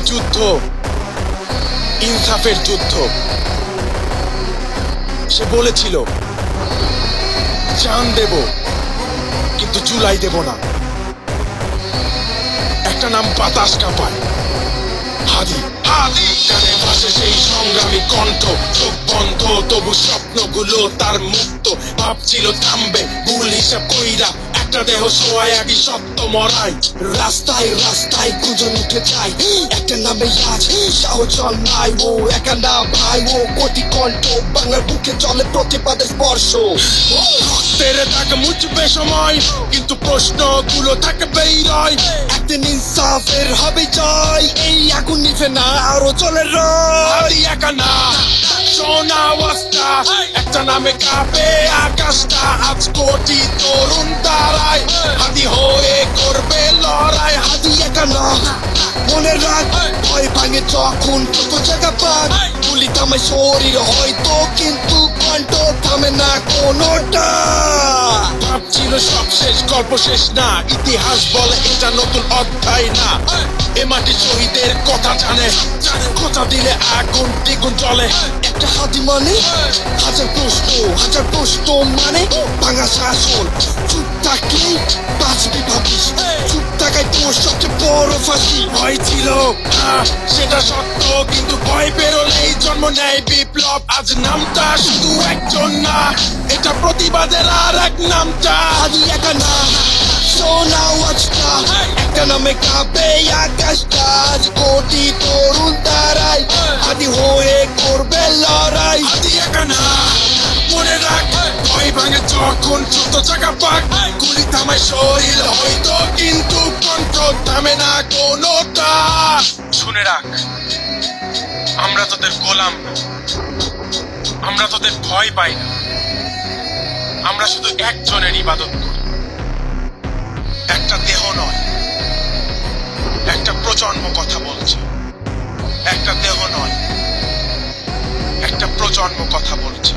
যুদ্ধ ইনসাফের যুদ্ধ। সে বলেছিল জান দেব কিন্তু জুলাই দেব না। একটা নাম বাতাস কাঁপায়, হাদি। হাদি কানে ভাসে সেই সংগ্রামী কণ্ঠ, চোখ বন্ধ তবু স্বপ্নগুলো তার মুক্ত। ভাবছিল থামবে ভুল হিসাব কইরা, একটা দেহ সোয়ায় আগে সত্য মরাই। রাস্তায় রাস্তায় গুঞ্জন উঠে যায়, একটা নামে আজ সাহস নাই। ও একা না ভাই, ও কোটি কণ্ঠ, বাংলার বুকে চলে প্রতিবাদের স্পর্শ। রক্তের দাগ মুছবে সময়, কিন্তু প্রশ্নগুলো থাকবেই রয়। একদিন ইনসাফের হবে জয়, এই আগুন নিভে না আরো চলে রয়। একা না, শোনা আওয়াজটা, একটা নামে কাঁপে আকাশটা। আজ কোটি তরুণ দাঁড়ায়, হাদি হয়ে করবে লড়াই। হাদি একা না, মনে রাখ ভয় ভাঙে যখন কত জায়গা পান। গুলি থামে শরীর হয়তো, কিন্তু কণ্ঠ থামে না কোনোটা। ভাবছিল সব শেষ, গল্প শেষ না। ইতিহাস বলে এটা নতুন অধ্যায় না। এ মাটি শহীদের কথা জানে, কথা দিলে আগুন দ্বিগুণ জ্বলে। একটা হাতি মানে হাজার প্রশ্ন মানে ভাঙা শাসন। চুপ থাকলেই বাঁচবি ভাবিস, চুপ থাকায় তোর সবচেয়ে বড় ফাঁসি। ভয় ছিল সেটা সত্য, কিন্তু ভয় বেরোলেই জন্ম নেয় বিপ্লব। আজ নামটা শুধু একজন না, এটা প্রতিবাদের আর এক নামটা। হাদি একা না, শোনা আওয়াজটা, একটা নামে কাঁপে আকাশটা। আজ কোটি তরুণ দাঁড়ায়, হাদি হয়ে করবে লড়াই। হাদি একা না, মনে রাখ ভয় ভাঙে যখন ছোট জায়গা পাক। গুলি থামায় শরীর হয়তো, কিন্তু কণ্ঠ থামে না কোনোটা। শুনে রাখ, আমরা তোদের গোলাম না, আমরা তোদের ভয় পাই না। আমরা শুধু একজনের ইবাদত করি, একটা দেহ নয়, একটা প্রজন্ম কথা বলছে। একটা দেহ নয়, একটা প্রজন্ম কথা বলছে।